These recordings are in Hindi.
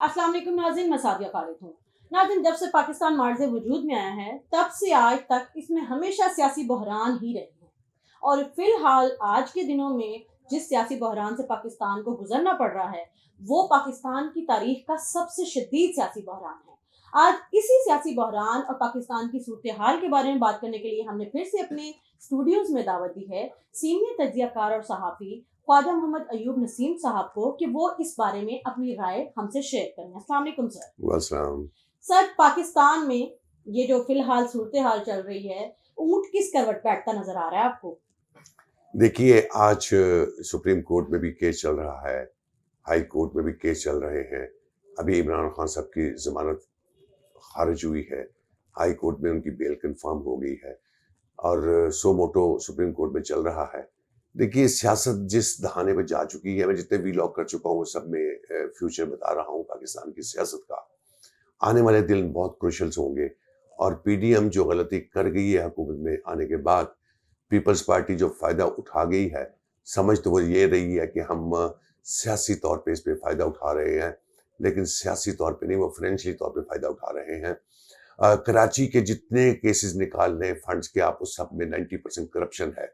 अस्सलाम वालेकुम नाज़रीन, मैं सादिया खालिद हूँ। नाज़रीन, जब से पाकिस्तान मार्ज़ वजूद में आया है, तब से आज तक इसमें हमेशा सियासी बहरान ही रहे हैं। और फ़िलहाल आज के दिनों में जिस सियासी बहरान से पाकिस्तान को गुज़रना पड़ रहा है, वो पाकिस्तान की तारीख़ का सबसे शदीद सियासी बहरान है। आज इसी सियासी बहरान और पाकिस्तान की सूरत-ए-हाल के बारे में बात करने के लिए हमने फिर से अपने स्टूडियोज़ में दावत दी है सीनियर तज्ज़ियाकार और सहाफ़ी ख्वाजा मोहम्मद अयूब नसीम साहब को कि वो इस बारे में अपनी राय हमसे शेयर करें। अस्सलाम वालेकुम सर। वालेकुम। सर, पाकिस्तान में ये जो फ़िलहाल सूरत-ए-हाल चल रही है, ऊँट किस करवट बैठता नज़र आ रहा है आपको? देखिए, आज सुप्रीम कोर्ट में भी केस चल रहा है, हाई कोर्ट में भी केस चल रहे हैं। अभी इमरान खान साहब की ज़मानत ख़ारिज हुई है, हाई कोर्ट में उनकी बेल कन्फर्म हो गई है और सो मोटो सुप्रीम कोर्ट में चल रहा है। देखिए, सियासत जिस दहाने पे जा चुकी है, मैं जितने व्लॉग कर चुका हूँ, सब में फ्यूचर बता रहा हूँ पाकिस्तान की सियासत का। आने वाले दिन बहुत क्रूशियल होंगे और पीडीएम जो गलती कर गई है हुकूमत में आने के बाद, पीपल्स पार्टी जो फ़ायदा उठा गई है, समझ तो वो ये रही है कि हम सियासी तौर पे इस पे फ़ायदा उठा रहे हैं, लेकिन सियासी तौर पे नहीं, वो फ़ाइनेंशियली तौर पे फ़ायदा उठा रहे हैं। कराची के जितने केसेस निकाल लें फंड्स के आप, उस सब में 90% करप्शन है।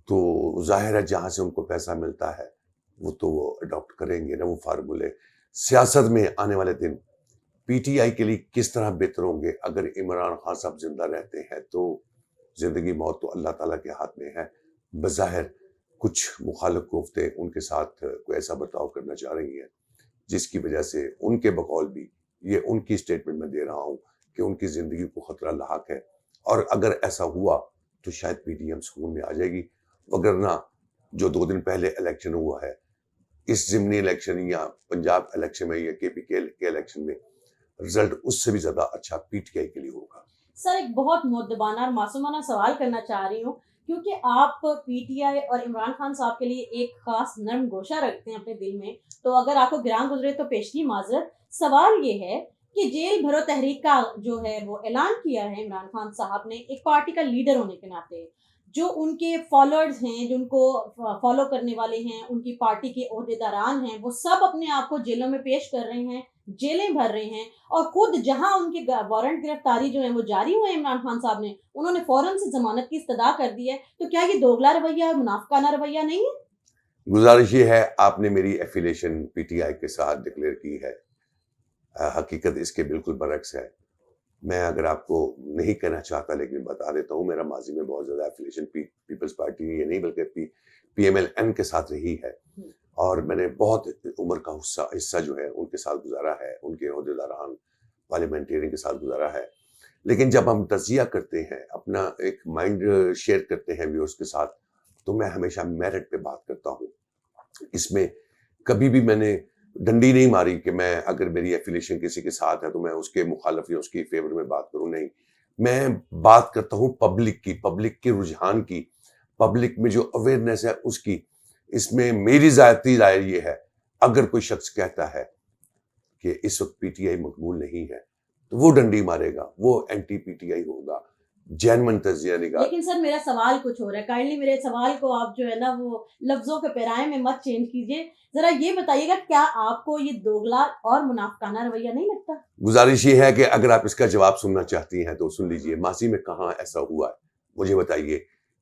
तो ज़ाहिर है जहाँ से उनको पैसा मिलता है, वो तो वो अडॉप्ट करेंगे ना वो फ़ार्मूले। सियासत में आने वाले दिन पीटीआई के लिए किस तरह बेहतर होंगे अगर इमरान खान साहब ज़िंदा रहते हैं, तो ज़िंदगी मौत तो अल्लाह ताला के हाथ में है। बज़ाहिर कुछ मुखालिफ कुव्वतें उनके साथ कोई ऐसा बर्ताव करना चाह रही हैं, जिसकी वजह से उनके बकौल भी ये उनकी स्टेटमेंट मैं दे रहा हूँ कि उनकी ज़िंदगी को खतरा लाहक है और अगर ऐसा हुआ तो शायद पीडीएम सुकून में आ जाएगी। वगरना जो 2 दिन पहले इलेक्शन हुआ है, इस ज़िमनी इलेक्शन या पंजाब इलेक्शन में या केपी के इलेक्शन में रिजल्ट उससे भी ज़्यादा अच्छा पीटीआई के लिए होगा। सर, एक बहुत मुअद्दबाना और मासूमाना सवाल करना चाह रही हूँ, क्योंकि आप पीटीआई और इमरान खान साहब के लिए एक ख़ास नर्म गोशा रखते हैं अपने दिल में, तो अगर आपको गिरान गुज़रे तो पेशगी माज़रत। सवाल ये है कि जेल भरो तहरीक का जो है वो ऐलान किया है इमरान खान साहब ने एक पार्टी का लीडर होने के नाते। जो उनके फॉलोअर्स हैं, जो उनको फॉलो करने वाले हैं, उनकी पार्टी के ओहदेदारान हैं, वो सब अपने आप को जेलों में पेश कर रहे हैं, जेलें भर रहे हैं और खुद जहां उनके वारंट गिरफ्तारी जो है वो जारी हुए इमरान खान साहब ने, उन्होंने फौरन से जमानत की इस्तदा कर दी है। तो क्या ये दोगला रवैया और मुनाफिकाना रवैया नहीं है? गुजारिश ये है, आपने मेरी एफिलिएशन पीटीआई के साथ डिक्लेयर की है। हकीकत इसके बिल्कुल बरक्स है। मैं अगर आपको नहीं कहना चाहता लेकिन बता देता हूँ, मेरा माजी में बहुत ज़्यादा एफिलिएशन पीपल्स पार्टी ये नहीं बल्कि पीएमएलएन के साथ रही है और मैंने बहुत उम्र का हिस्सा जो है उनके साथ गुजारा है, उनके ओहदेदारान पार्लियामेंटेरियन के साथ गुजारा है। लेकिन जब हम तज़िया करते हैं, अपना एक माइंड शेयर करते हैं व्यूअर्स के साथ, तो मैं हमेशा मेरिट पे बात करता हूँ। इसमें कभी भी मैंने डंडी नहीं मारी कि मैं अगर मेरी एफिलिएशन किसी के साथ है तो मैं उसके मुखालिफ या उसकी फेवर में बात करूं। नहीं, मैं बात करता हूं पब्लिक की, पब्लिक के रुझान की, पब्लिक में जो अवेयरनेस है उसकी। इसमें मेरी ज़ाती राय ये है, अगर कोई शख्स कहता है कि इस वक्त पीटीआई मकबूल नहीं है तो वो डंडी मारेगा, वो एंटी पीटीआई होगा, जैनमन तजिया निगाह। लेकिन सर, मेरा सवाल कुछ और है। काइंडली मेरे सवाल को आप जो है ना वो लफ्ज़ों के पैराए में मत चेंज कीजिए। ज़रा ये बताइएगा, क्या आपको ये दोगला और मुनाफ़िकाना रवैया नहीं लगता? गुजारिश ये है कि अगर आप इसका जवाब सुनना चाहती हैं तो सुन लीजिए। माजी में कहाँ ऐसा हुआ है, मुझे बताइए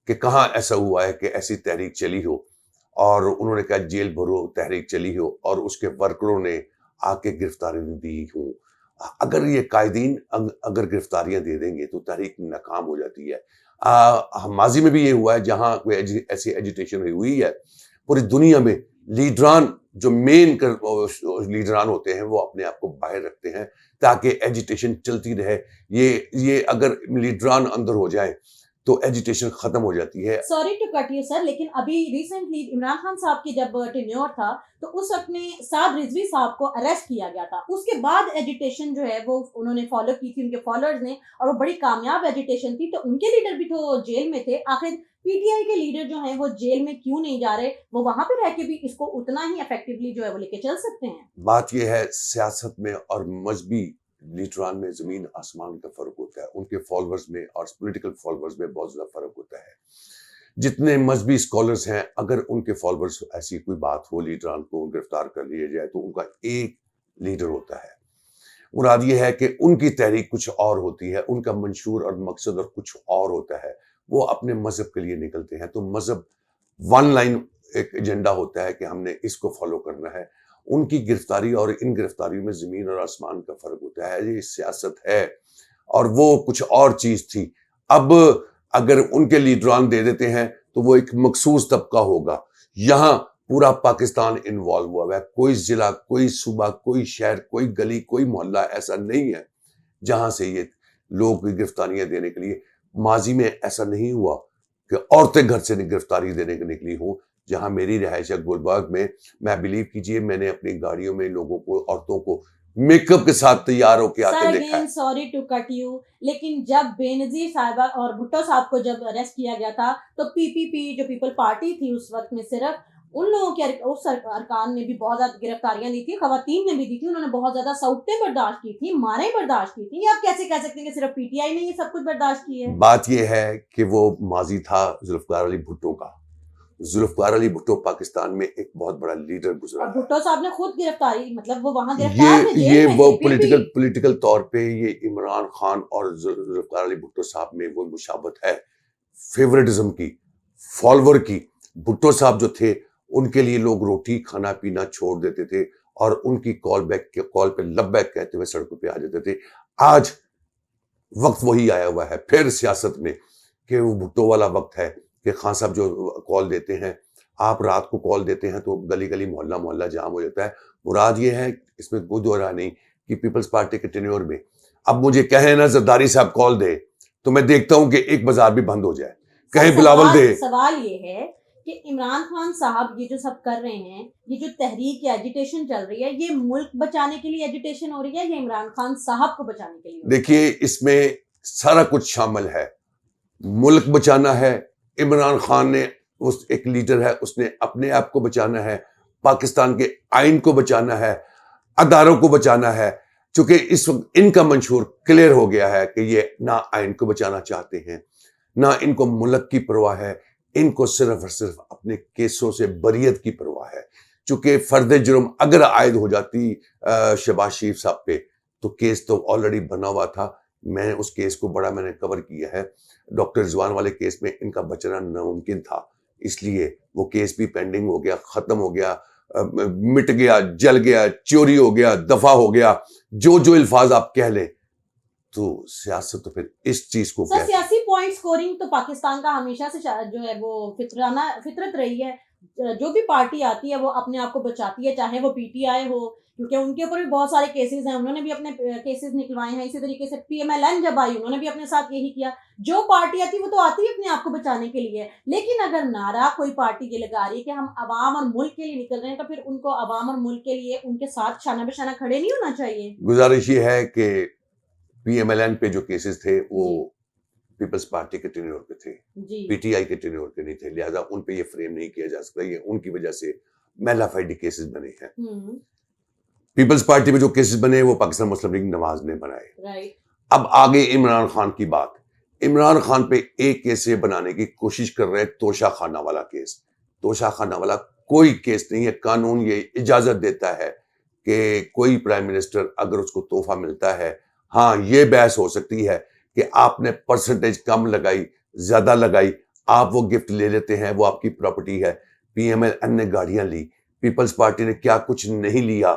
कि कहाँ ऐसा हुआ है कि ऐसी तहरीक चली हो और उन्होंने कहा जेल भरो तहरीक चली हो और उसके वर्करों ने आके गिरफ्तारी दी हो। अगर ये कायदीन अगर गिरफ्तारियां दे देंगे तो तहरीक नाकाम हो जाती है। माजी में भी ये हुआ है, जहाँ कोई ऐसी एजिटेशन हुई है पूरी दुनिया में, लीडरान जो मेन लीडरान होते हैं वो अपने आप को बाहर रखते हैं ताकि एजिटेशन चलती रहे। ये अगर लीडरान अंदर हो जाए तो एजिटेशन खत्म हो जाती है। Sorry to cut you sir, लेकिन अभी रिसेंटली इमरान खान साहब की जब टेन्योर था, तो उस वक्त में साद रिजवी साहब को अरेस्ट किया गया था। उसके बाद एजिटेशन जो है वो उन्होंने फॉलो की थी, उनके फॉलोअर्स ने, और वो बड़ी कामयाब एजिटेशन थी। तो उनके लीडर भी तो जेल में थे। आखिर पीटीआई के लीडर जो हैं वो जेल में क्यों नहीं जा रहे? वो वहां पे रह के भी इसको उतना ही इफेक्टिवली जो है वो लेके चल सकते हैं। बात यह है, सियासत में और मजहबी लीडरान में जमीन आसमान का फर्क होता है। उनके फॉलोअर्स में और पॉलिटिकल फॉलोअर्स में बहुत ज्यादा फर्क होता है। जितने मजहबी स्कॉलर्स हैं, अगर उनके फॉलोअर्स ऐसी कोई बात हो लीडरान को गिरफ्तार कर लिया जाए तो उनका एक लीडर होता है। मुराद ये है कि उनकी तहरीक कुछ और होती है, उनका मंशूर और मकसद और कुछ और होता है। वो अपने मजहब के लिए निकलते हैं, तो मजहब वन लाइन एक एजेंडा होता है कि हमने इसको फॉलो करना है। उनकी गिरफ्तारी और इन गिरफ्तारियों में जमीन और आसमान का फर्क होता है। ये सियासत है और वो कुछ और चीज थी। अब अगर उनके लीडरान दे देते हैं तो वो एक मखसूस तबका होगा। यहाँ पूरा पाकिस्तान इन्वॉल्व हुआ है। कोई जिला, कोई सूबा, कोई शहर, कोई गली, कोई मोहल्ला ऐसा नहीं है जहां से ये लोग गिरफ्तारियां देने के लिए। माजी में ऐसा नहीं हुआ कि औरतें घर से गिरफ्तारी देने के निकली हों। जहां मेरी रिहाइश है गुलबर्ग में, मैं बिलीव कीजिए मैंने अपनी गाड़ियों में लोगों को, औरतों को मेकअप के साथ तैयार होकर आते देखा है। सॉरी टू कट यू, लेकिन जब बेनजीर साहिबा और भुट्टो साहब को जब अरेस्ट किया गया था तो पीपीपी जो पीपल पार्टी थी उस वक्त में, सिर्फ उन लोगों के उस अरकान ने भी बहुत ज्यादा गिरफ्तारियां दी थी, खवातीन ने भी दी थी। उन्होंने बहुत ज्यादा सौतें बर्दाश्त की थी, मारें बर्दाश्त की थी। आप कैसे कह सकते हैं कि सिर्फ पीटीआई ने ये सब कुछ बर्दाश्त की है? बात यह है कि वो माजी था जुल्फकार अली भुट्टो का। जुल्फकार अली भुट्टो पाकिस्तान में एक बहुत बड़ा लीडर गुजरा है। भुट्टो साहब ने खुद गिरफ्तारी, मतलब वो वहां ये गिरफ्तार थे, जेल में वो थे, फिर भी पॉलिटिकल तौर पे ये इमरान खान और जुल्फकार अली भुट्टो साहब में वो मुशाबत है फेवरेटिज्म की, फॉलोवर की। भुट्टो साहब जो थे उनके लिए लोग रोटी खाना पीना छोड़ देते थे और उनकी कॉल पे लब्बैक कहते हुए सड़कों पे आ जाते थे। आज वक्त वही आया हुआ है फिर सियासत में कि वो भुट्टो वाला वक्त है कि खान साहब जो कॉल देते हैं, आप रात को कॉल देते हैं तो गली गली मोहल्ला मोहल्ला जाम हो जाता है। मुराद ये है, इसमें कोई दो राय नहीं, कि पीपल्स पार्टी के टेन्योर में अब मुझे कहे ना जरदारी साहब कॉल दे तो मैं देखता हूं कि एक बाजार भी बंद हो जाए, कहे बिलावल दे। सवाल ये है कि इमरान खान साहब ये जो सब कर रहे हैं, ये जो तहरीक या एजिटेशन चल रही है, ये मुल्क बचाने के लिए एजिटेशन हो रही है या इमरान खान साहब को बचाने के लिए? देखिए, इसमें सारा कुछ शामिल है। मुल्क बचाना है, इमरान खान ने, उस एक लीडर है, उसने अपने आप को बचाना है, पाकिस्तान के आइन को बचाना है, अदारों को बचाना है। चूंकि इस वक्त इनका मंशूर क्लियर हो गया है कि ये ना आइन को बचाना चाहते हैं, ना इनको मुल्क की परवाह है, इनको सिर्फ और सिर्फ अपने केसों से बरियत की परवाह है। चूंकि फर्द जुर्म अगर आयद हो जाती शहबाज शरीफ साहब पे तो केस तो ऑलरेडी बना हुआ था। मैं उस केस को मैंने कवर किया है। डॉक्टर रिजवान वाले केस में इनका बचना नामुमकिन था, इसलिए वो केस भी पेंडिंग हो गया, खत्म हो गया, मिट गया, जल गया, चोरी हो गया, दफा हो गया, जो जो अल्फाज आप कह लें। तो सियासत तो फिर इस चीज को सर, सियासी पॉइंट स्कोरिंग तो पाकिस्तान का हमेशा से जो है वो फितरत रही है। जो भी पार्टी आती है वो अपने आप को बचाती है, चाहे वो पीटीआई हो, क्योंकि उनके ऊपर भी बहुत सारे केसेस हैं, उन्होंने भी अपने केसेस निकलवाए हैं। इसी तरीके से पीएमएलएन जब आई, उन्होंने भी अपने साथ यही किया। जो पार्टी आती है वो तो आती है अपने आप को बचाने के लिए, लेकिन अगर नारा कोई पार्टी ये लगा रही है कि हम अवाम और मुल्क के लिए निकल रहे हैं, तो फिर उनको अवाम और मुल्क के लिए उनके साथ शाना बेशाना खड़े नहीं होना चाहिए। गुजारिश ये है कि पीएमएलएन पे जो केसेस थे वो पीपल्स पार्टी के टेन्योर पे थे, पीटीआई के टेन्योर पे नहीं थे, लिहाजा उन पे ये फ्रेम नहीं किया जा सकता। ये उनकी वजह से मेलाफाइडी केसेस बने हैं। पीपल्स पार्टी में जो केसेस बने वो पाकिस्तान मुस्लिम लीग नवाज ने बनाए। अब आगे इमरान खान की बात। इमरान खान पे एक केस ये बनाने की कोशिश कर रहे हैं, तोशा खाना वाला केस। तोशा खाना वाला कोई केस नहीं है। कानून ये इजाजत देता है कि कोई प्राइम मिनिस्टर अगर उसको तोहफा मिलता है, हाँ ये बहस हो सकती है कि आपने परसेंटेज कम लगाई, ज्यादा लगाई, आप वो गिफ्ट ले लेते हैं, वो आपकी प्रॉपर्टी है। पीएमएलएन ने गाड़ियां ली, पीपल्स पार्टी ने क्या कुछ नहीं लिया।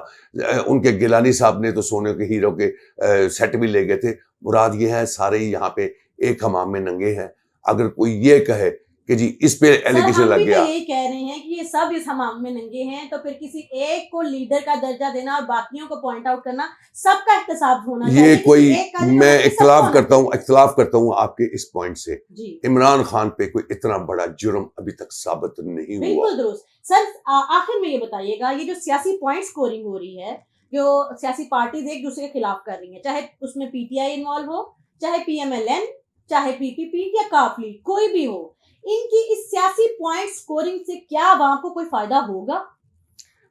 उनके गिलानी साहब ने तो सोने के हीरो के सेट भी ले गए थे। मुराद ये है, सारे यहाँ पे एक हमाम में नंगे हैं। अगर कोई ये कहे कि जी इस पे एलिगेशन लग गया, ये कह रहे हैं कि ये सब इस हमाम में नंगे हैं, तो फिर किसी एक को लीडर का दर्जा देना और बाकियों को पॉइंट आउट करना, सबका एहतसाब होना चाहिए। ये कोई, मैं इख्तलाफ करता हूँ आपके इस पॉइंट से। इमरान खान पे कोई इतना बड़ा जुर्म अभी तक साबित नहीं हुआ। बिल्कुल दुरुस्त। सर, आखिर में ये बताइएगा, ये जो सियासी पॉइंट स्कोरिंग हो रही है, जो सियासी पार्टीज एक दूसरे के खिलाफ कर रही है, चाहे उसमें पीटीआई इन्वॉल्व हो, चाहे पीएमएलएन, चाहे पीपीपी या काफली, कोई भी हो, इनकी इस सियासी पॉइंट स्कोरिंग से क्या आवाम को कोई फायदा होगा?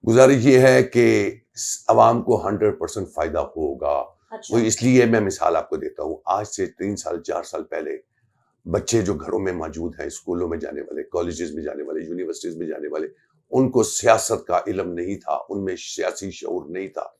गुजारिश ये है कि आवाम को 100% फायदा होगा। अच्छा। वो इसलिए, मैं मिसाल आपको देता हूँ। आज से 3 साल 4 साल पहले बच्चे जो घरों में मौजूद हैं, स्कूलों में जाने वाले, कॉलेजेस में जाने वाले, यूनिवर्सिटीज में जाने वाले, उनको सियासत का इल्म नहीं था, उनमें सियासी शऊर नहीं था।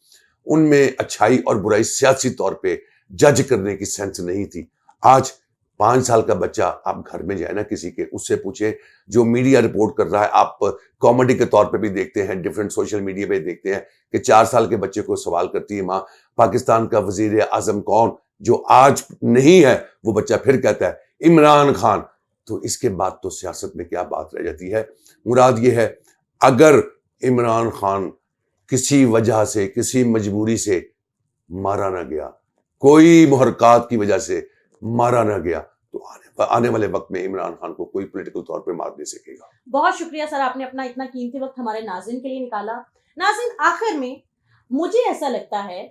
उनमें अच्छाई और बुराई सियासी तौर पे जज करने की सेंस नहीं थी। आज 5 साल का बच्चा, आप घर में जाए ना किसी के, उससे पूछे, जो मीडिया रिपोर्ट कर रहा है, आप कॉमेडी के तौर पे भी देखते हैं, डिफरेंट सोशल मीडिया पे देखते हैं कि 4 साल के बच्चे को सवाल करती है माँ, पाकिस्तान का वजीर आजम कौन, जो आज नहीं है, वो बच्चा फिर कहता है इमरान खान। तो इसके बाद तो सियासत में क्या बात रह जाती है। मुराद ये है, अगर इमरान खान किसी वजह से, किसी मजबूरी से मारा ना गया, कोई मुहरकात की वजह से मारा ना गया, तो आने वाले वक्त में इमरान खान को कोई पॉलिटिकल तौर पे मार दे सकेगा। बहुत शुक्रिया सर, आपने अपना इतना कीमती वक्त हमारे नाज़रीन के लिए निकाला। नाज़रीन, आखिर में मुझे ऐसा लगता है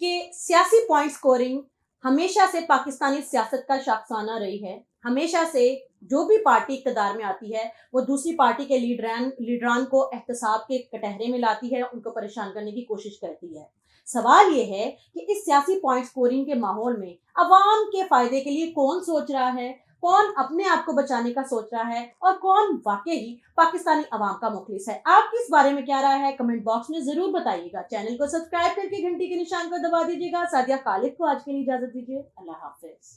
कि सियासी पॉइंट स्कोरिंग हमेशा से पाकिस्तानी सियासत का शाखसाना रही है। हमेशा से जो भी पार्टी इक़्तिदार में आती है, वो दूसरी पार्टी के लीडरान को एहतसाब के कटहरे में लाती है, उनको परेशान करने की कोशिश करती है। सवाल ये है कि इस सियासी पॉइंट स्कोरिंग के माहौल में अवाम के फायदे के लिए कौन सोच रहा है, कौन अपने आप को बचाने का सोच रहा है और कौन वाकई पाकिस्तानी अवाम का मुखलिस है। आपकी इस बारे में क्या राय है, कमेंट बॉक्स में जरूर बताइएगा। चैनल को सब्सक्राइब करके घंटी के निशान को दबा दीजिएगा। सादिया खालिद को आज के लिए इजाजत दीजिए। अल्लाह हाफिज।